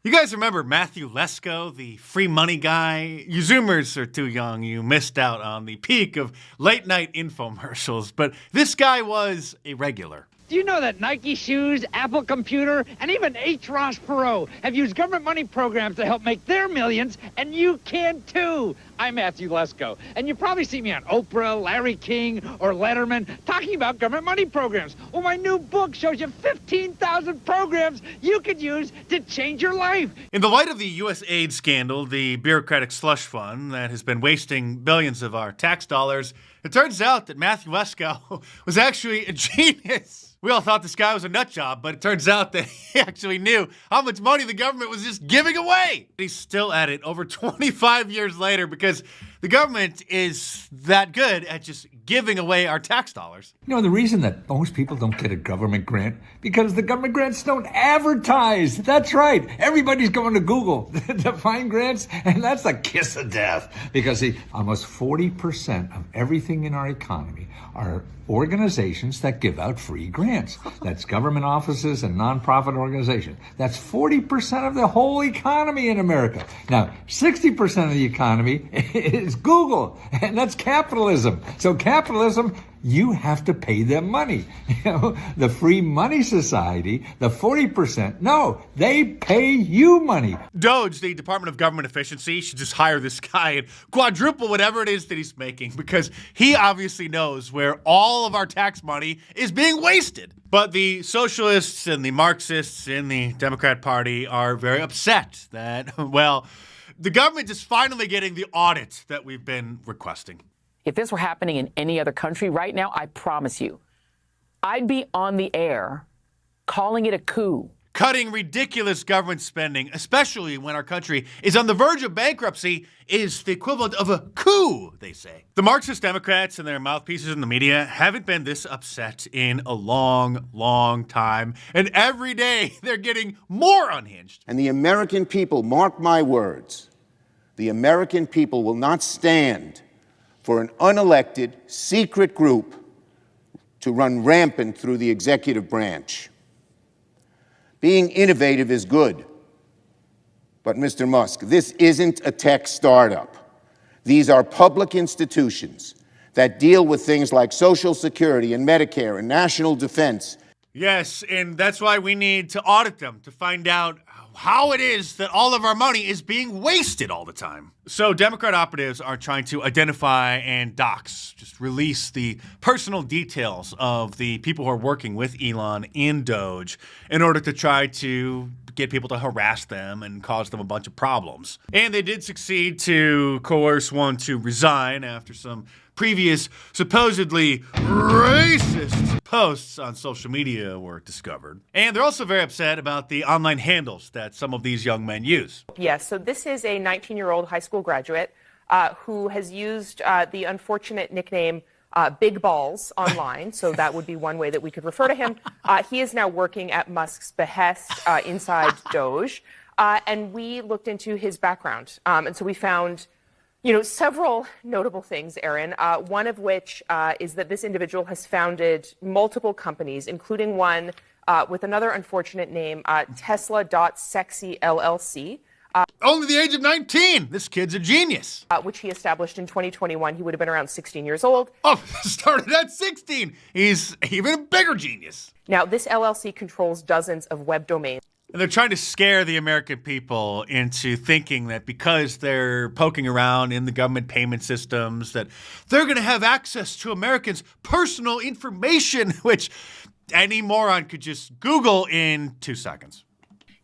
You guys remember Matthew Lesco, the free money guy? You Zoomers are too young. You missed out on the peak of late night infomercials, but this guy was a regular. Do you know that Nike shoes, Apple Computer, and even H. Ross Perot have used government money programs to help make their millions, and you can too? I'm Matthew Lesco, and you probably see me on Oprah, Larry King, or Letterman talking about government money programs. Well, my new book shows you 15,000 programs you could use to change your life. In the light of the U.S. aid scandal, the bureaucratic slush fund that has been wasting billions of our tax dollars, it turns out that Matthew Lesco was actually a genius. We all thought this guy was a nut job, but it turns out that he actually knew how much money the government was just giving away. He's still at it over 25 years later because the government is that good at just giving away our tax dollars. You know, the reason that most people don't get a government grant, because the government grants don't advertise. That's right. Everybody's going to Google to find grants, and that's a kiss of death. Because, see, almost 40% of everything in our economy are organizations that give out free grants. That's government offices and nonprofit organizations. That's 40% of the whole economy in America. Now, 60% of the economy is Google, and that's capitalism. So capitalism, you have to pay them money. You know, the Free Money Society, the 40%, no, they pay you money. DOGE, the Department of Government Efficiency, should just hire this guy and quadruple whatever it is that he's making because he obviously knows where all of our tax money is being wasted. But the socialists and the Marxists in the Democrat Party are very upset that, well, the government is finally getting the audit that we've been requesting. If this were happening in any other country right now, I promise you, I'd be on the air calling it a coup. Cutting ridiculous government spending, especially when our country is on the verge of bankruptcy, is the equivalent of a coup, they say. The Marxist Democrats and their mouthpieces in the media haven't been this upset in a long, long time. And every day they're getting more unhinged. And the American people, mark my words, the American people will not stand for an unelected, secret group to run rampant through the executive branch. Being innovative is good. But, Mr. Musk, this isn't a tech startup. These are public institutions that deal with things like Social Security and Medicare and national defense. Yes, and that's why we need to audit them to find out how it is that all of our money is being wasted all the time. So Democrat operatives are trying to identify and dox, just release the personal details of the people who are working with Elon in DOGE in order to try to get people to harass them and cause them a bunch of problems. And they did succeed to coerce one to resign after some previous supposedly racist posts on social media were discovered. And they're also very upset about the online handles that some of these young men use. Yes, so this is a 19-year-old high school graduate who has used the unfortunate nickname Big Balls online, so that would be one way that we could refer to him. He is now working at Musk's behest inside DOGE, and we looked into his background. And so we found several notable things, Aaron, one of which is that this individual has founded multiple companies, including one with another unfortunate name, Tesla.Sexy LLC. Only the age of 19. This kid's a genius. Which he established in 2021. He would have been around 16 years old. Oh, started at 16. He's even a bigger genius. Now, this LLC controls dozens of web domains. And they're trying to scare the American people into thinking that because they're poking around in the government payment systems that they're going to have access to Americans' personal information, which any moron could just Google in 2 seconds.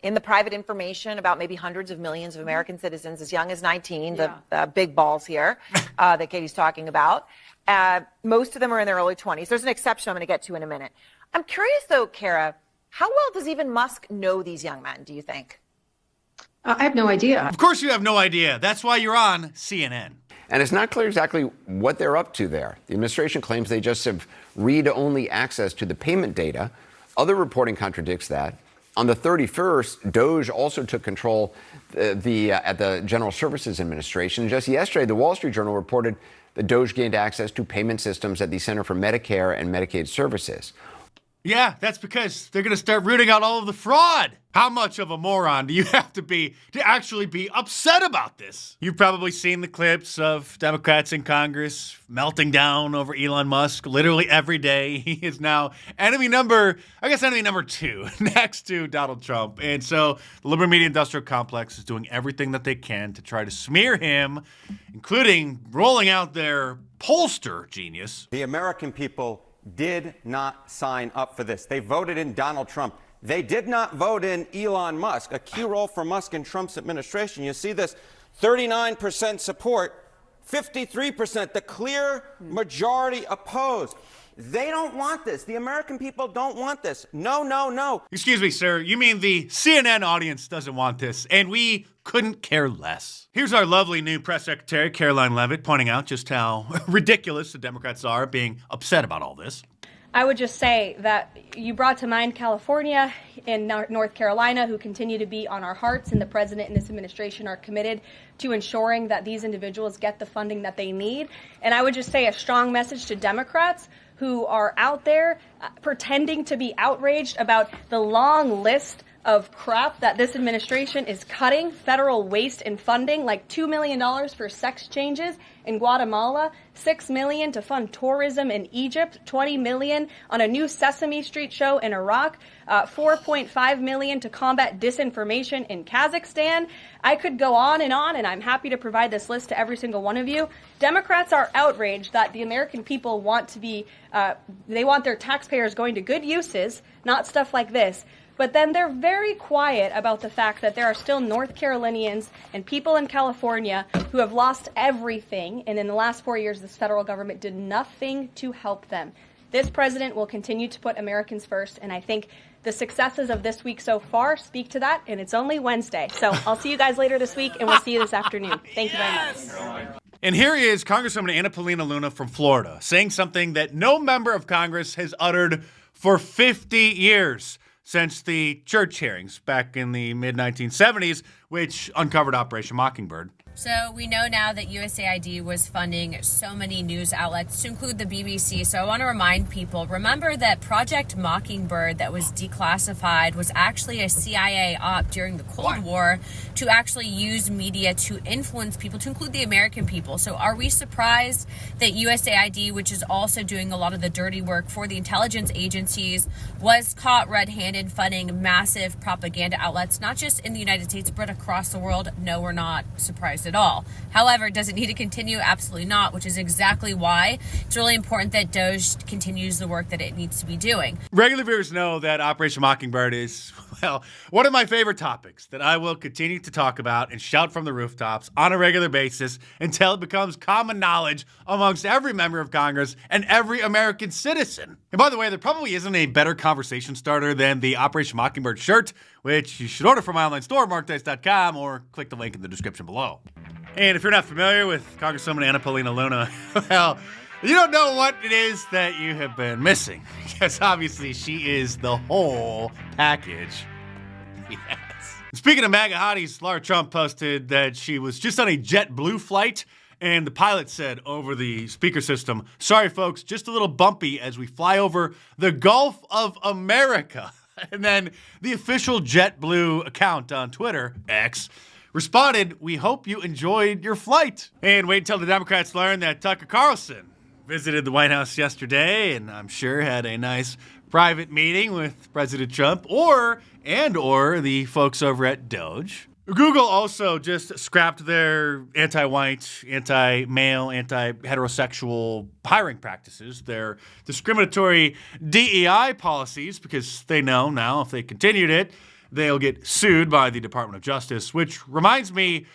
In the private information about maybe hundreds of millions of American citizens as young as 19, the big balls here that Katie's talking about. Most of them are in their early 20s. There's an exception I'm going to get to in a minute. I'm curious, though, Kara, how well does even Musk know these young men, do you think? I have no idea. Of course you have no idea. That's why you're on CNN. And it's not clear exactly what they're up to there. The administration claims they just have read-only access to the payment data. Other reporting contradicts that. On the 31st, DOGE also took control at the General Services Administration. Just yesterday, the Wall Street Journal reported that DOGE gained access to payment systems at the Center for Medicare and Medicaid Services. Yeah, that's because they're going to start rooting out all of the fraud. How much of a moron do you have to be to actually be upset about this? You've probably seen the clips of Democrats in Congress melting down over Elon Musk literally every day. He is now enemy number 2 next to Donald Trump. And so the liberal media industrial complex is doing everything that they can to try to smear him, including rolling out their pollster genius. The American people did not sign up for this. They voted in Donald Trump. They did not vote in Elon Musk, a key role for Musk in Trump's administration. You see this 39% support, 53%, the clear majority opposed. They don't want this. The American people don't want this. No, no, no. Excuse me, sir. You mean the CNN audience doesn't want this, and we couldn't care less. Here's our lovely new press secretary, Caroline Leavitt, pointing out just how ridiculous the Democrats are being upset about all this. I would just say that you brought to mind California and North Carolina, who continue to be on our hearts, and the president and this administration are committed to ensuring that these individuals get the funding that they need. And I would just say a strong message to Democrats who are out there pretending to be outraged about the long list of crap that this administration is cutting, federal waste and funding, like $2 million for sex changes in Guatemala, $6 million to fund tourism in Egypt, $20 million on a new Sesame Street show in Iraq, $4.5 million to combat disinformation in Kazakhstan. I could go on, and I'm happy to provide this list to every single one of you. Democrats are outraged that the American people want to be, they want their taxpayers going to good uses, not stuff like this. But then they're very quiet about the fact that there are still North Carolinians and people in California who have lost everything. And in the last 4 years, this federal government did nothing to help them. This president will continue to put Americans first. And I think the successes of this week so far speak to that. And it's only Wednesday. So I'll see you guys later this week, and we'll see you this afternoon. Thank you very much. And here is Congresswoman Anna Paulina Luna from Florida saying something that no member of Congress has uttered for 50 years. Since the church hearings back in the mid-1970s, which uncovered Operation Mockingbird. So we know now that USAID was funding so many news outlets, to include the BBC. So I want to remind people, remember that Project Mockingbird that was declassified was actually a CIA op during the Cold War to actually use media to influence people, to include the American people. So are we surprised that USAID, which is also doing a lot of the dirty work for the intelligence agencies, was caught red-handed funding massive propaganda outlets, not just in the United States, but across the world? No, we're not surprised at all. However, does it need to continue? Absolutely not, which is exactly why it's really important that DOGE continues the work that it needs to be doing. Regular viewers know that Operation Mockingbird is, well, one of my favorite topics that I will continue to talk about and shout from the rooftops on a regular basis until it becomes common knowledge amongst every member of Congress and every American citizen. And by the way, there probably isn't a better conversation starter than the Operation Mockingbird shirt, which you should order from my online store, markdice.com, or click the link in the description below. And if you're not familiar with Congresswoman Anna Paulina Luna, well, you don't know what it is that you have been missing, because obviously she is the whole package. Yes. Speaking of MAGA hotties, Lara Trump posted that she was just on a JetBlue flight, and the pilot said over the speaker system, "Sorry, folks, just a little bumpy as we fly over the Gulf of America." And then the official JetBlue account on Twitter, X, responded, "We hope you enjoyed your flight." And wait until the Democrats learn that Tucker Carlson visited the White House yesterday, and I'm sure had a nice private meeting with President Trump or the folks over at DOGE. Google also just scrapped their anti-white, anti-male, anti-heterosexual hiring practices, their discriminatory DEI policies, because they know now if they continued it, they'll get sued by the Department of Justice, which reminds me,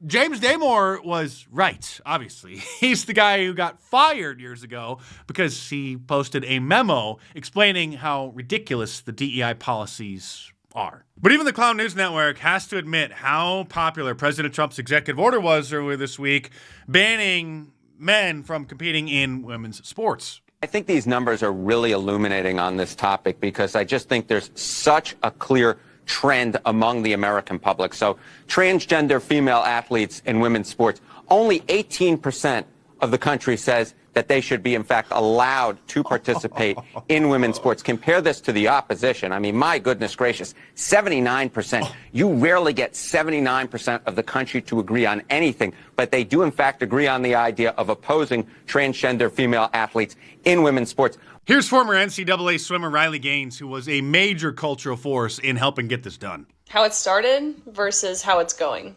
James Damore was right, obviously. He's the guy who got fired years ago because he posted a memo explaining how ridiculous the DEI policies are. But even the Clown News Network has to admit how popular President Trump's executive order was earlier this week, banning men from competing in women's sports. I think these numbers are really illuminating on this topic because I just think there's such a clear trend among the American public. So transgender female athletes in women's sports, only 18% of the country says that they should be, in fact, allowed to participate in women's sports. Compare this to the opposition. I mean, my goodness gracious, 79%. You rarely get 79% of the country to agree on anything, but they do, in fact, agree on the idea of opposing transgender female athletes in women's sports. Here's former NCAA swimmer Riley Gaines, who was a major cultural force in helping get this done. How it started versus how it's going.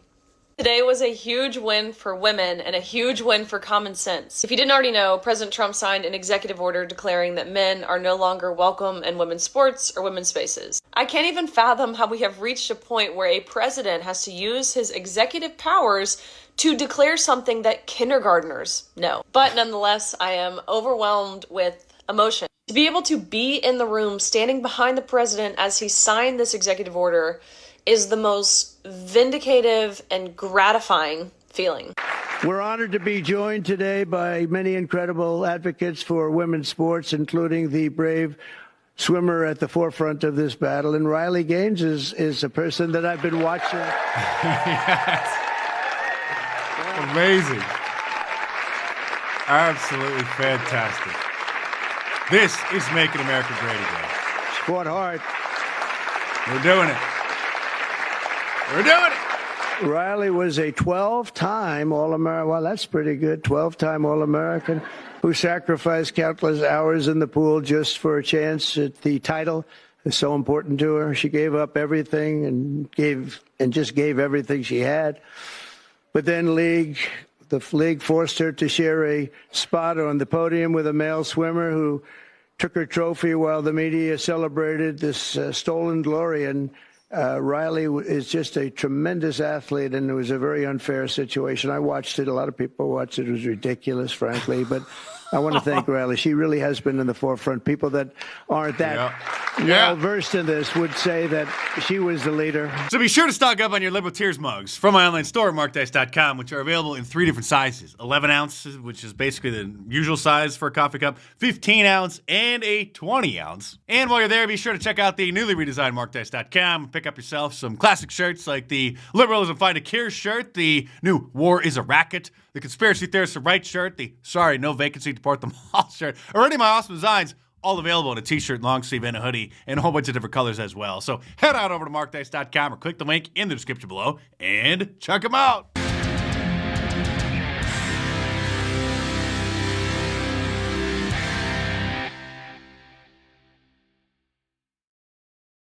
Today was a huge win for women and a huge win for common sense. If you didn't already know, President Trump signed an executive order declaring that men are no longer welcome in women's sports or women's spaces. I can't even fathom how we have reached a point where a president has to use his executive powers to declare something that kindergartners know. But nonetheless, I am overwhelmed with emotion. To be able to be in the room standing behind the president as he signed this executive order is the most vindicative and gratifying feeling. We're honored to be joined today by many incredible advocates for women's sports, including the brave swimmer at the forefront of this battle. And Riley Gaines is a person that I've been watching. Yes. Amazing. Absolutely fantastic. This is making America great again. Fought hard. We're doing it. We're doing it. Riley was a 12-time All-American. Well, that's pretty good. 12-time All-American who sacrificed countless hours in the pool just for a chance at the title. It's so important to her. She gave up everything and just gave everything she had. But then the league forced her to share a spot on the podium with a male swimmer who took her trophy while the media celebrated this stolen glory. And Riley is just a tremendous athlete, and it was a very unfair situation. I watched it. A lot of people watched it. It was ridiculous, frankly. But I want to thank Riley. She really has been in the forefront. People that aren't that well-versed in this would say that she was the leader. So be sure to stock up on your Liberal Tears mugs from my online store, markdice.com, which are available in 3 different sizes. 11 ounces, which is basically the usual size for a coffee cup, 15 ounce, and a 20 ounce. And while you're there, be sure to check out the newly redesigned markdice.com. Pick up yourself some classic shirts like the Liberalism Find a Cure shirt, the new War is a Racket, the Conspiracy Theorists Are Right shirt, the Sorry, No Vacancy, Deport Them All shirt, or any of my awesome designs, all available in a t-shirt, long sleeve, and a hoodie, and a whole bunch of different colors as well. So head on over to markdice.com or click the link in the description below and check them out.